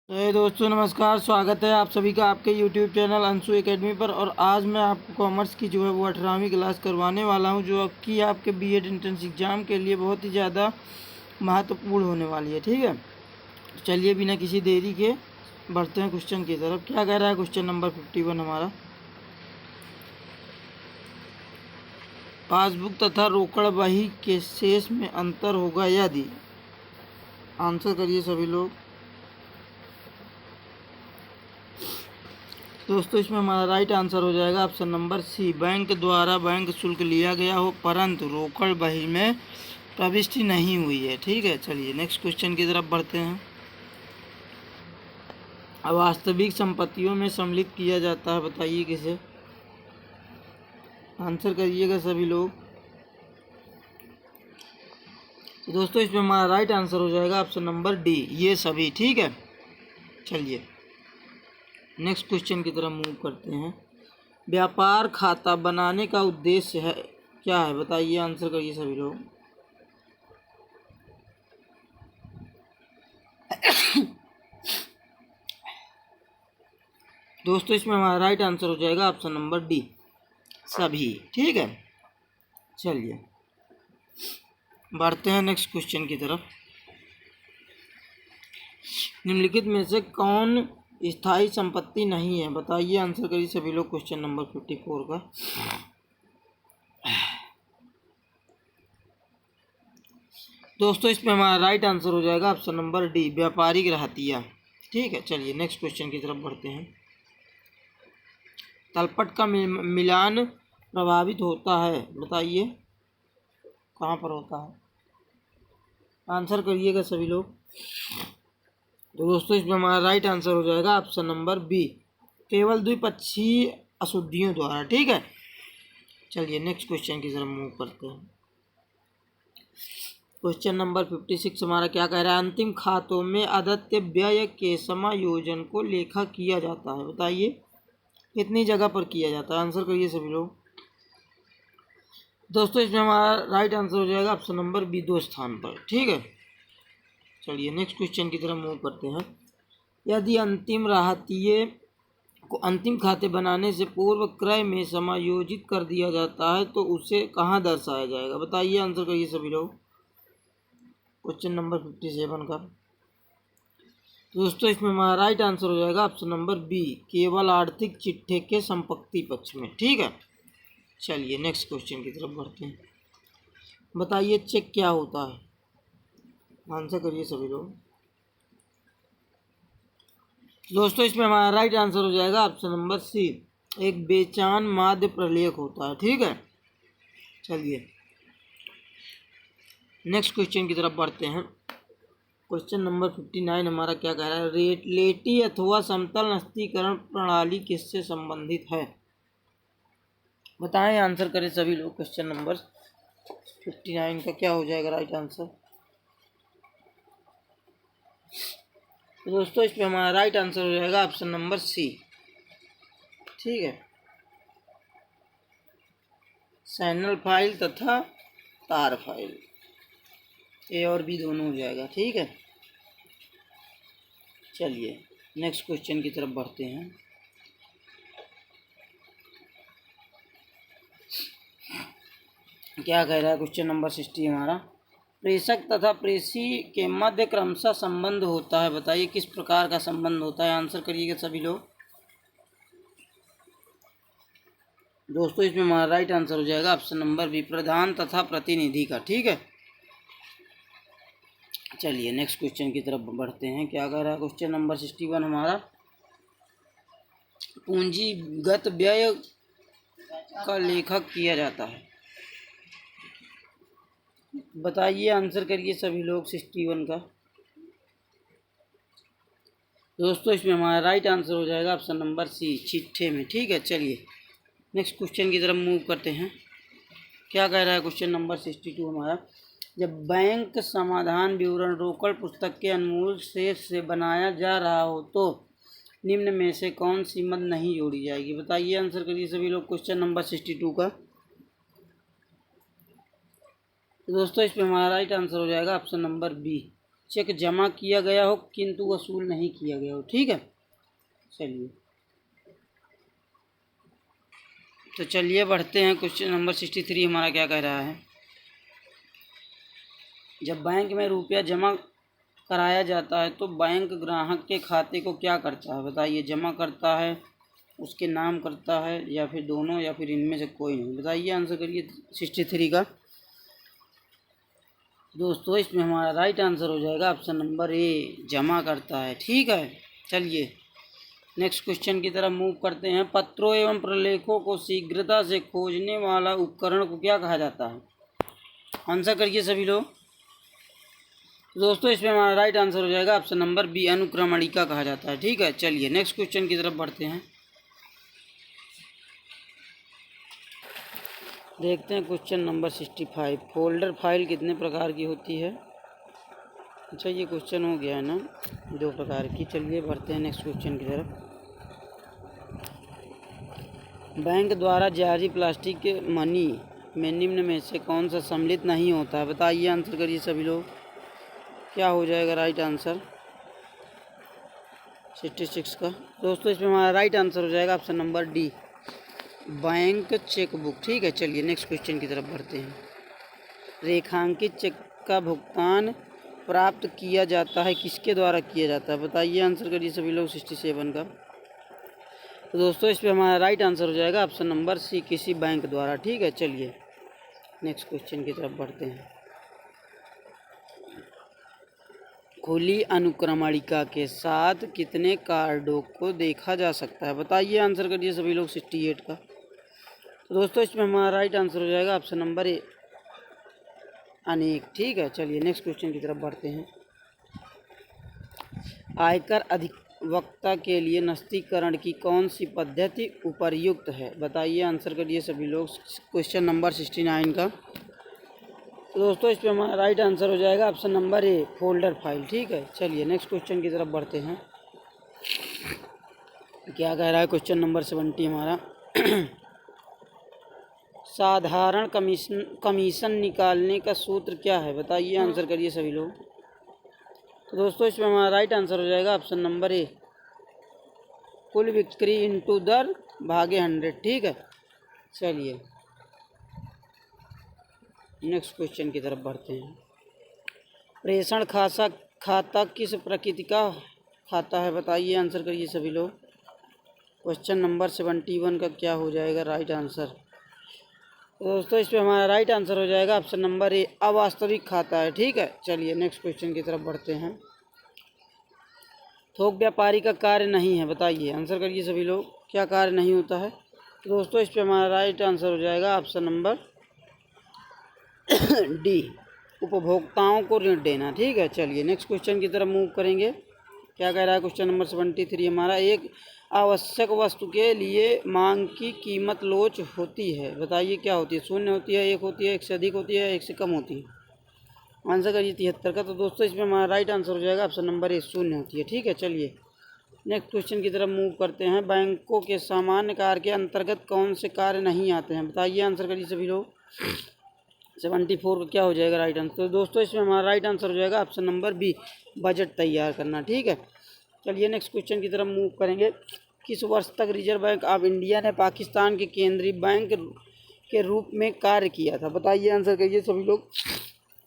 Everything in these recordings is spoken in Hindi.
तो ये दोस्तों नमस्कार, स्वागत है आप सभी का आपके YouTube चैनल अंशु एकेडमी पर। और आज मैं आपको कॉमर्स की जो है वो 18वीं क्लास करवाने वाला हूं, जो कि आपके बीएड एंट्रेंस एग्ज़ाम के लिए बहुत ही ज़्यादा महत्वपूर्ण होने वाली है। ठीक है, तो चलिए बिना किसी देरी के बढ़ते हैं क्वेश्चन की तरफ। क्या कह रहा है क्वेश्चन नंबर 51 हमारा, पासबुक तथा रोकड़ बही के शेष में अंतर होगा यदि। आंसर करिए सभी लोग। दोस्तों इसमें हमारा राइट आंसर हो जाएगा ऑप्शन नंबर सी, बैंक द्वारा बैंक शुल्क लिया गया हो परंतु रोकड़ बही में प्रविष्टि नहीं हुई है। ठीक है, चलिए नेक्स्ट क्वेश्चन की तरफ बढ़ते हैं। वास्तविक संपत्तियों में सम्मिलित किया जाता है, बताइए किसे। आंसर करिएगा सभी लोग। तो दोस्तों इसमें हमारा राइट आंसर हो जाएगा ऑप्शन नंबर डी, ये सभी। ठीक है, चलिए नेक्स्ट क्वेश्चन की तरफ मूव करते हैं। व्यापार खाता बनाने का उद्देश्य है क्या है, बताइए। आंसर करिए सभी लोग। दोस्तों इसमें हमारा राइट आंसर हो जाएगा ऑप्शन नंबर डी, सभी। ठीक है, चलिए बढ़ते हैं नेक्स्ट क्वेश्चन की तरफ। निम्नलिखित में से कौन स्थायी संपत्ति नहीं है, बताइए। आंसर करिए सभी लोग क्वेश्चन नंबर 54 का। दोस्तों इसमें हमारा राइट आंसर हो जाएगा ऑप्शन नंबर डी, व्यापारिक रहतिया। ठीक है, चलिए नेक्स्ट क्वेश्चन की तरफ बढ़ते हैं। तलपट का मिलान प्रभावित होता है, बताइए कहाँ पर होता है। आंसर करिएगा सभी लोग। तो दोस्तों इसमें हमारा राइट आंसर हो जाएगा ऑप्शन नंबर बी, केवल द्विपक्षीय अशुद्धियों द्वारा। ठीक है, चलिए नेक्स्ट क्वेश्चन की तरफ मूव करते हैं। क्वेश्चन नंबर 56 हमारा क्या कह रहा है, अंतिम खातों में आदित्य व्यय के समायोजन को लेखा किया जाता है, बताइए कितनी जगह पर किया जाता है। आंसर करिए सभी लोग। दोस्तों इसमें हमारा राइट आंसर हो जाएगा ऑप्शन नंबर बी, 2 स्थान पर। ठीक है, चलिए नेक्स्ट क्वेश्चन की तरफ मूव करते हैं। यदि अंतिम राहतिये को अंतिम खाते बनाने से पूर्व क्रय में समायोजित कर दिया जाता है तो उसे कहाँ दर्शाया जाएगा, बताइए। आंसर करिए सभी लोग क्वेश्चन नंबर 57 का। दोस्तों इसमें हमारा राइट आंसर हो जाएगा ऑप्शन नंबर बी, केवल आर्थिक चिट्ठे के संपत्ति पक्ष में। ठीक है, चलिए नेक्स्ट क्वेश्चन की तरफ बढ़ते हैं। बताइए चेक क्या होता है। आंसर करिए सभी लोग। दोस्तों इसमें हमारा राइट आंसर हो जाएगा ऑप्शन नंबर सी, एक बेचान माध्य प्रलेख होता है। ठीक है, चलिए नेक्स्ट क्वेश्चन की तरफ बढ़ते हैं। क्वेश्चन नंबर 59 हमारा क्या कह रहा है, रेटलेटी अथवा समतल नस्तीकरण प्रणाली किससे संबंधित है, बताएं। आंसर करें सभी लोग। क्वेश्चन नंबर 59 का क्या हो जाएगा राइट आंसर। तो दोस्तों इसमें हमारा राइट आंसर हो जाएगा ऑप्शन नंबर सी। ठीक है, चैनल फाइल तथा तार फाइल, ए और बी दोनों हो जाएगा। ठीक है, चलिए नेक्स्ट क्वेश्चन की तरफ बढ़ते हैं। क्या कह रहा है क्वेश्चन नंबर 60 हमारा, प्रेषक तथा प्रेषी के मध्य क्रमशः संबंध होता है, बताइए किस प्रकार का संबंध होता है। आंसर करिएगा सभी लोग। दोस्तों इसमें हमारा राइट आंसर हो जाएगा ऑप्शन नंबर बी, प्रधान तथा प्रतिनिधि का। ठीक है, चलिए नेक्स्ट क्वेश्चन की तरफ बढ़ते हैं। क्या कह रहा है क्वेश्चन नंबर 61 हमारा, पूंजीगत व्यय का लेखक किया जाता है, बताइए। आंसर करिए सभी लोग 61 का। दोस्तों इसमें हमारा राइट आंसर हो जाएगा ऑप्शन नंबर सी, चिट्ठे में। ठीक है, चलिए नेक्स्ट क्वेश्चन की तरफ मूव करते हैं। क्या कह रहा है क्वेश्चन नंबर 62 हमारा, जब बैंक समाधान विवरण रोकड़ पुस्तक के अनमोल शेष से बनाया जा रहा हो तो निम्न में से कौन सी मद नहीं जोड़ी जाएगी, बताइए। आंसर करिए सभी लोग क्वेश्चन नंबर 62 का। तो दोस्तों इसमें हमारा राइट आंसर हो जाएगा ऑप्शन नंबर बी, चेक जमा किया गया हो किंतु वसूल नहीं किया गया हो। ठीक है, चलिए तो चलिए बढ़ते हैं। क्वेश्चन नंबर 63 हमारा क्या कह रहा है। जब बैंक में रुपया जमा कराया जाता है तो बैंक ग्राहक के खाते को क्या करता है बताइए। जमा करता है, उसके नाम करता है, या फिर दोनों, या फिर इनमें से कोई नहीं। बताइए, आंसर करिए 63 का। दोस्तों इसमें हमारा राइट आंसर हो जाएगा ऑप्शन नंबर ए, जमा करता है। ठीक है, चलिए नेक्स्ट क्वेश्चन की तरफ मूव करते हैं। पत्रों एवं प्रलेखों को शीघ्रता से खोजने वाला उपकरण को क्या कहा जाता है। आंसर करिए सभी लोग। दोस्तों इसमें हमारा राइट आंसर हो जाएगा ऑप्शन नंबर बी, अनुक्रमणिका कहा जाता है। ठीक है, चलिए नेक्स्ट क्वेश्चन की तरफ बढ़ते हैं। देखते हैं क्वेश्चन नंबर 65। फोल्डर फाइल कितने प्रकार की होती है। अच्छा ये क्वेश्चन हो गया है ना, 2 प्रकार की। चलिए बढ़ते हैं नेक्स्ट क्वेश्चन की तरफ। बैंक द्वारा जारी प्लास्टिक के मनी में निम्न में से कौन सा सम्मिलित नहीं होता है। बताइए, आंसर करिए सभी लोग। क्या हो जाएगा राइट आंसर 66 का। दोस्तों इसमें हमारा राइट आंसर हो जाएगा option number D, bank chequebook. ठीक है, चलिए नेक्स्ट क्वेश्चन की तरफ बढ़ते हैं। रेखांकित चेक का भुगतान प्राप्त किया जाता है किसके द्वारा किया जाता है। बताइए, आंसर करिए सभी लोग 67 का। तो दोस्तों इस पर हमारा राइट आंसर हो जाएगा ऑप्शन नंबर सी, किसी बैंक द्वारा। ठीक है, चलिए नेक्स्ट क्वेश्चन की तरफ बढ़ते हैं। खुली अनुक्रमणिका के साथ कितने कार्डों को देखा जा सकता है। बताइए, आंसर करिए सभी लोग 68 का। तो दोस्तों इसमें हमारा राइट आंसर हो जाएगा ऑप्शन नंबर ए, अनेक। ठीक है, चलिए नेक्स्ट क्वेश्चन की तरफ बढ़ते हैं। आयकर अधिवक्ता के लिए नस्तीकरण की कौन सी पद्धति उपर्युक्त है। बताइए, आंसर करिए सभी लोग क्वेश्चन नंबर 69 का। तो दोस्तों इस पर हमारा राइट आंसर हो जाएगा option number A, folder file. ठीक है, चलिए नेक्स्ट क्वेश्चन की तरफ बढ़ते हैं। क्या कह रहा है क्वेश्चन नंबर 70 हमारा। साधारण कमीशन निकालने का सूत्र क्या है। बताइए, आंसर करिए सभी लोग। तो दोस्तों इसमें हमारा राइट आंसर हो जाएगा ऑप्शन नंबर ए, कुल बिक्री इंटू दर भागे 100। ठीक है, चलिए नेक्स्ट क्वेश्चन की तरफ बढ़ते हैं। प्रेषण खाता किस प्रकृति का खाता है। बताइए, आंसर करिए सभी लोग। क्वेश्चन नंबर 71 का क्या हो जाएगा राइट आंसर। तो दोस्तों इस पर हमारा राइट आंसर हो जाएगा ऑप्शन नंबर ए, अवास्तविक खाता है। ठीक है, चलिए नेक्स्ट क्वेश्चन की तरफ बढ़ते हैं। थोक व्यापारी का कार्य नहीं है। बताइए, आंसर करिए सभी लोग, क्या कार्य नहीं होता है। तो दोस्तों इस पर हमारा राइट आंसर हो जाएगा ऑप्शन नंबर डी, उपभोक्ताओं को ऋण देना। ठीक है, चलिए नेक्स्ट क्वेश्चन की तरफ मूव करेंगे। क्या कह रहा है क्वेश्चन नंबर 73 हमारा। एक आवश्यक वस्तु के लिए मांग की कीमत लोच होती है। बताइए क्या होती है। 0 होती है, 1 होती है, 1 से अधिक होती है, 1 से कम होती है। आंसर करिए 73 का। तो दोस्तों इसमें हमारा राइट आंसर हो जाएगा ऑप्शन नंबर ए, 0 होती है। ठीक है, चलिए नेक्स्ट क्वेश्चन की तरफ मूव करते हैं। बैंकों के सामान्य कार्य के अंतर्गत कौन से कार्य नहीं आते हैं। बताइए, आंसर करिए सभी लोग। 74 का क्या हो जाएगा राइट आंसर। तो दोस्तों इसमें हमारा राइट आंसर हो जाएगा ऑप्शन नंबर बी, बजट तैयार करना। ठीक है, चलिए नेक्स्ट क्वेश्चन की तरफ मूव करेंगे। किस वर्ष तक रिजर्व बैंक ऑफ इंडिया ने पाकिस्तान के केंद्रीय बैंक के रूप में कार्य किया था। बताइए, आंसर करिए सभी लोग।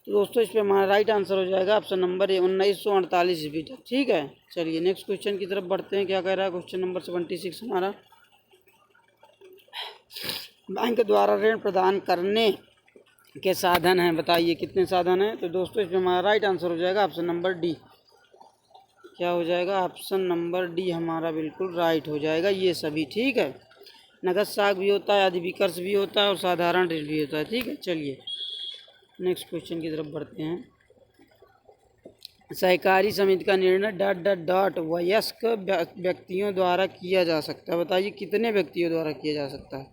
तो दोस्तों इस पर हमारा राइट आंसर हो जाएगा ऑप्शन नंबर ए, 1948 ईस्वी तक। ठीक है, चलिए नेक्स्ट क्वेश्चन की तरफ बढ़ते हैं। क्या कह रहा है क्वेश्चन नंबर 76 हमारा। बैंक द्वारा ऋण प्रदान करने के साधन हैं। बताइए कितने साधन हैं। तो दोस्तों इसमें हमारा राइट आंसर हो जाएगा ऑप्शन नंबर डी। क्या हो जाएगा ऑप्शन नंबर डी हमारा बिल्कुल राइट हो जाएगा, ये सभी। ठीक है, नगद साख भी होता है, अधिविकर्ष भी होता है, और साधारण ऋण भी होता है। ठीक है, चलिए नेक्स्ट क्वेश्चन की तरफ बढ़ते हैं। सहकारी समिति का निर्णय ... वयस्क व्यक्तियों द्वारा किया जा सकता है। बताइए कितने व्यक्तियों द्वारा किया जा सकता है।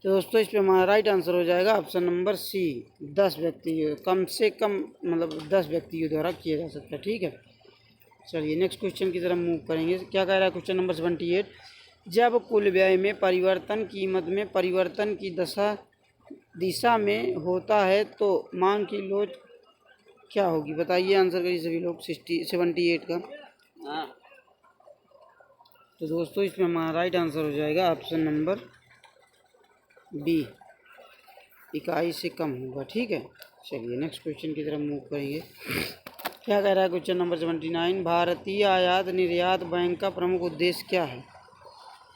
तो दोस्तों इस पर हमारा राइट आंसर हो जाएगा ऑप्शन नंबर सी, 10 व्यक्तियों, कम से कम मतलब 10 व्यक्तियों द्वारा किया जा सकता है। ठीक है, चलिए नेक्स्ट क्वेश्चन की तरफ मूव करेंगे। क्या कह रहा है क्वेश्चन नंबर 78। जब कुल व्यय में परिवर्तन कीमत में परिवर्तन की दिशा में होता है तो मांग की लोच क्या होगी बताइए, आंसर करिए सभी लोग। 78 का। हाँ, तो दोस्तों इसमें हमारा राइट आंसर हो जाएगा ऑप्शन नंबर बी, इकाई से कम होगा। ठीक है, चलिए नेक्स्ट क्वेश्चन की तरफ मूव करेंगे। क्या कह रहा है क्वेश्चन नंबर 79, भारतीय आयात निर्यात बैंक का प्रमुख उद्देश्य क्या है?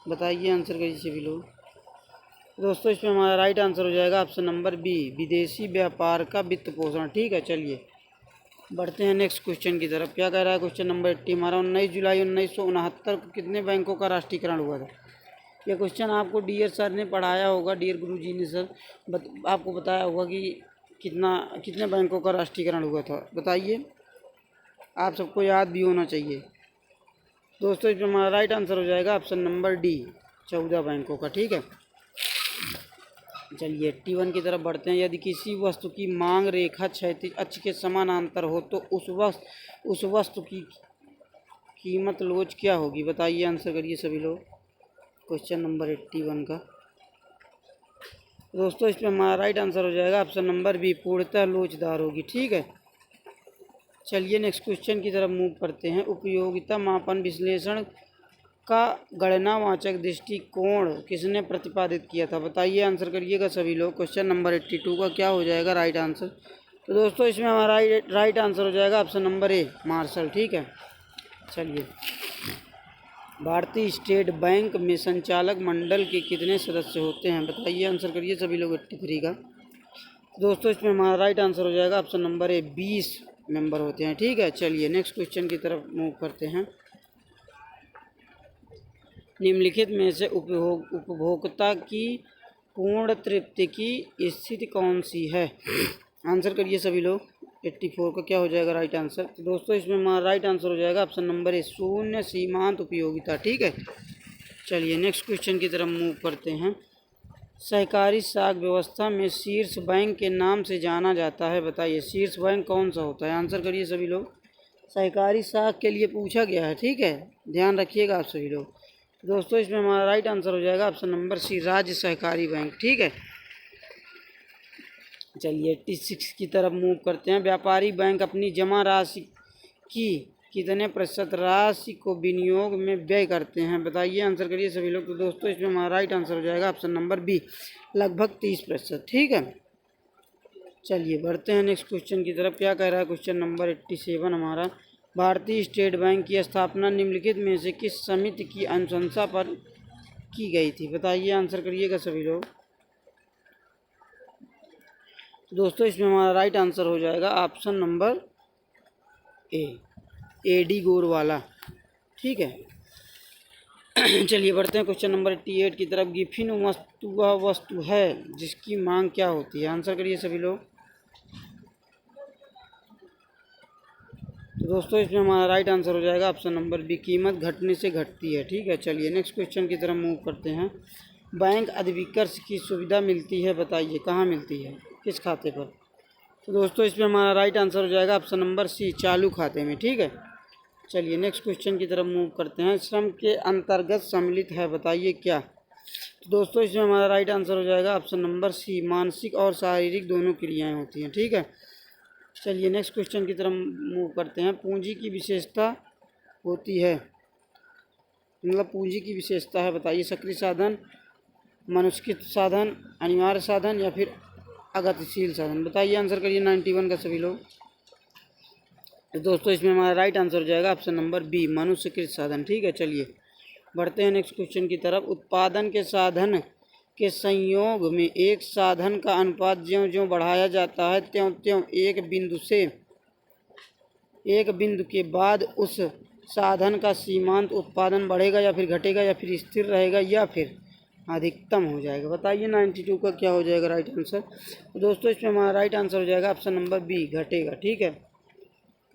बताइए, आंसर करिए सभी लोग। दोस्तों इसमें हमारा राइट आंसर हो जाएगा ऑप्शन नंबर बी, विदेशी व्यापार का वित्त पोषण। ठीक है, चलिए बढ़ते हैं नेक्स्ट क्वेश्चन की तरफ। क्या कह रहा है क्वेश्चन नंबर 80 हमारा, 19 जुलाई 1969 को कितने बैंकों का राष्ट्रीयकरण हुआ था? यह क्वेश्चन आपको डियर सर ने पढ़ाया होगा, डियर गुरुजी ने सर आपको बताया होगा कि कितने बैंकों का राष्ट्रीयकरण हुआ था। बताइए, आप सबको याद भी होना चाहिए। दोस्तों इसमें हमारा राइट आंसर हो जाएगा ऑप्शन नंबर डी, 14 बैंकों का। ठीक है, चलिए 81 की तरफ बढ़ते हैं। यदि किसी वस्तु की मांग रेखा क्षैतिज अक्ष के समानांतर हो तो उस वस्तु की कीमत लोच क्या होगी? बताइए, आंसर करिए सभी लोग क्वेश्चन नंबर 81 का। दोस्तों इसमें हमारा राइट आंसर हो जाएगा ऑप्शन नंबर बी, पूर्णतः लोचदार होगी। ठीक है, चलिए नेक्स्ट क्वेश्चन की तरफ मूव करते हैं। उपयोगिता मापन विश्लेषण का गणनावाचक दृष्टिकोण किसने प्रतिपादित किया था? बताइए, आंसर करिएगा सभी लोग। क्वेश्चन नंबर 82 का क्या हो जाएगा राइट आंसर? तो दोस्तों इसमें हमारा राइट आंसर हो जाएगा ऑप्शन नंबर ए, मार्शल। ठीक है, चलिए भारतीय स्टेट बैंक में संचालक मंडल के कितने सदस्य होते हैं? बताइए, आंसर करिए सभी लोग 83 का। दोस्तों इसमें हमारा राइट आंसर हो जाएगा ऑप्शन नंबर ए, 20 मेंबर होते हैं। ठीक है, चलिए नेक्स्ट क्वेश्चन की तरफ मूव करते हैं। निम्नलिखित में से उपभोक्ता की पूर्ण तृप्ति की स्थिति कौन सी है? आंसर करिए सभी लोग। 84 का क्या हो जाएगा राइट आंसर? तो दोस्तों इसमें हमारा राइट आंसर हो जाएगा ऑप्शन नंबर ए, शून्य सीमांत उपयोगिता। ठीक है, चलिए नेक्स्ट क्वेश्चन की तरफ मूव करते हैं। सहकारी साख व्यवस्था में शीर्ष बैंक के नाम से जाना जाता है। बताइए, शीर्ष बैंक कौन सा होता है? आंसर करिए सभी लोग। सहकारी साख के लिए पूछा गया है। ठीक है, ध्यान रखिएगा आप सभी लोग। दोस्तों इसमें हमारा राइट आंसर हो जाएगा ऑप्शन नंबर सी, राज्य सहकारी बैंक। ठीक है, चलिए 86 की तरफ मूव करते हैं। व्यापारी बैंक अपनी जमा राशि की कितने प्रतिशत राशि को विनियोग में व्यय करते हैं? बताइए, आंसर करिए सभी लोग। तो दोस्तों इसमें हमारा राइट आंसर हो जाएगा ऑप्शन नंबर बी, लगभग 30%। ठीक है, चलिए बढ़ते हैं नेक्स्ट क्वेश्चन की तरफ। क्या कह रहा है क्वेश्चन नंबर 87 हमारा, भारतीय स्टेट बैंक की स्थापना निम्नलिखित में से किस समिति की अनुशंसा पर की गई थी? बताइए, आंसर करिएगा सभी लोग। दोस्तों इसमें हमारा राइट आंसर हो जाएगा option number A D Gorwala. ठीक है, चलिए बढ़ते हैं क्वेश्चन नंबर 88 की तरफ। गिफिन वस्तु वह वस्तु है जिसकी मांग क्या होती है? आंसर करिए सभी लोग। तो दोस्तों इसमें हमारा राइट आंसर हो जाएगा ऑप्शन नंबर बी, कीमत घटने से घटती है। ठीक है, चलिए नेक्स्ट क्वेश्चन की तरफ मूव करते हैं। बैंक अधिविकर्ष की सुविधा मिलती है, बताइए कहाँ मिलती है, किस खाते पर? तो दोस्तों इसमें हमारा राइट आंसर हो जाएगा ऑप्शन नंबर सी, चालू खाते में। ठीक है, चलिए नेक्स्ट क्वेश्चन की तरफ मूव करते हैं। श्रम के अंतर्गत सम्मिलित है, बताइए क्या? तो दोस्तों इसमें हमारा राइट आंसर हो जाएगा ऑप्शन नंबर सी, मानसिक और शारीरिक दोनों क्रियाएं होती हैं। ठीक है, चलिए नेक्स्ट क्वेश्चन की तरफ मूव करते हैं। पूंजी की विशेषता होती है, मतलब पूंजी की विशेषता है, बताइए सक्रिय साधन, मनुष्यकृत साधन, अनिवार्य साधन या फिर अगतिशील साधन? बताइए, आंसर करिए 91 का सभी लोग। तो दोस्तों इसमें हमारा राइट आंसर हो जाएगा ऑप्शन नंबर बी, मनुष्यकृत साधन। ठीक है, चलिए बढ़ते हैं नेक्स्ट क्वेश्चन की तरफ। उत्पादन के साधन के संयोग में एक साधन का अनुपात ज्यों ज्यों बढ़ाया जाता है त्यों त्यों एक बिंदु के बाद उस साधन का सीमांत उत्पादन बढ़ेगा या फिर घटेगा या फिर स्थिर रहेगा या फिर अधिकतम हो जाएगा? बताइए 92 का क्या हो जाएगा राइट आंसर? तो दोस्तों इसमें हमारा राइट आंसर हो जाएगा ऑप्शन नंबर बी, घटेगा। ठीक है,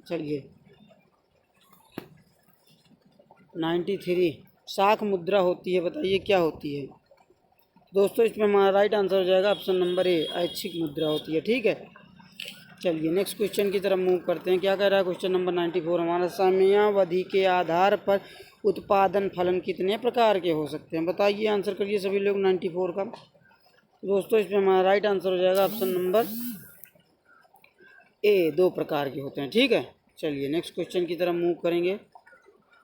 चलिए 93 शाख मुद्रा होती है, बताइए क्या होती है? दोस्तों इसमें हमारा राइट आंसर हो जाएगा ऑप्शन नंबर ए, ऐच्छिक मुद्रा होती है। ठीक है, चलिए नेक्स्ट क्वेश्चन की तरफ मूव करते हैं। क्या कह रहा है क्वेश्चन नंबर 94 हमारा, समयावधि के आधार पर उत्पादन फलन कितने प्रकार के हो सकते हैं? बताइए, आंसर करिए सभी लोग 94 का। दोस्तों इसमें हमारा राइट आंसर हो जाएगा ऑप्शन नंबर ए, दो प्रकार के होते हैं। ठीक है, चलिए नेक्स्ट क्वेश्चन की तरफ मूव करेंगे।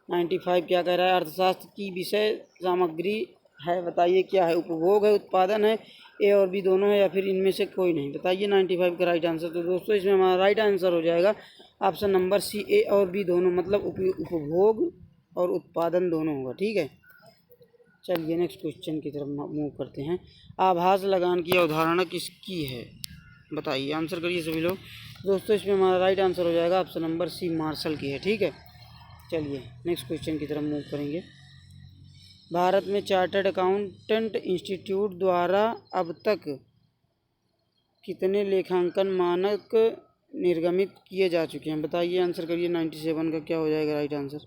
95 क्या कह रहा है? अर्थशास्त्र की विषय सामग्री है, बताइए क्या है? उपभोग है, उत्पादन है, ए और बी दोनों है, या फिर इनमें से कोई नहीं? बताइए 95 का राइट आंसर। तो दोस्तों इसमें हमारा राइट आंसर हो जाएगा ऑप्शन नंबर सी, ए और बी दोनों, मतलब उपभोग और उत्पादन दोनों होगा। ठीक है, चलिए नेक्स्ट क्वेश्चन की तरफ मूव करते हैं। आभास लगान की अवधारणा किसकी है? बताइए, आंसर करिए सभी लोग। दोस्तों इसमें हमारा राइट आंसर हो जाएगा ऑप्शन नंबर सी, मार्शल की है। ठीक है, चलिए नेक्स्ट क्वेश्चन की तरफ मूव करेंगे। भारत में चार्टर्ड अकाउंटेंट इंस्टीट्यूट द्वारा अब तक कितने लेखांकन मानक निर्गमित किए जा चुके हैं? बताइए, आंसर करिए। 97 का क्या हो जाएगा राइट आंसर?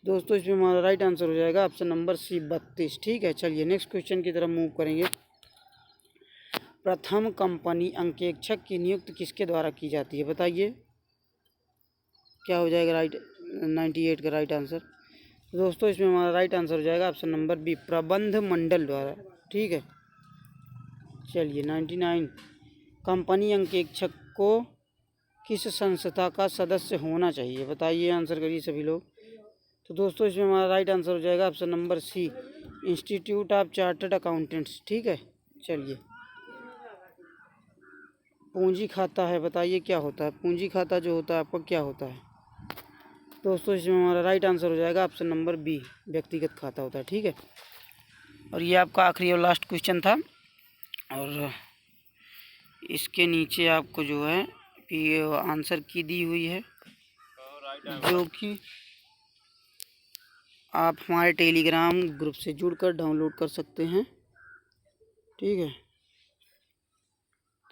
दोस्तों इसमें हमारा राइट आंसर हो जाएगा ऑप्शन नंबर सी, 32। ठीक है, चलिए नेक्स्ट क्वेश्चन की तरफ मूव करेंगे। प्रथम कंपनी अंकेक्षक की नियुक्ति किसके द्वारा की जाती है? बताइए क्या हो जाएगा राइट 98 का राइट आंसर? दोस्तों इसमें हमारा राइट आंसर हो जाएगा ऑप्शन नंबर बी, प्रबंध मंडल द्वारा। ठीक है, चलिए 99 कंपनी अंकेक्षक को किस संस्था का सदस्य होना चाहिए? बताइए, आंसर करिए सभी लोग। तो दोस्तों इसमें हमारा राइट आंसर हो जाएगा option number C, institute of chartered accountants. ठीक है, चलिए पूंजी खाता है, बताइए क्या होता है? पूंजी खाता जो होता है आपका क्या होता है? दोस्तों इसमें हमारा राइट आंसर हो जाएगा ऑप्शन नंबर बी, व्यक्तिगत खाता होता है। ठीक है, और ये आपका आखिरी और लास्ट क्वेश्चन था, और इसके नीचे आपको जो है ये आंसर की दी हुई है, जो कि आप हमारे टेलीग्राम ग्रुप से जुड़कर डाउनलोड कर सकते हैं। ठीक है,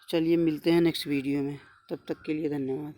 चलिए मिलते हैं नेक्स्ट वीडियो में, तब तक के लिए धन्यवाद।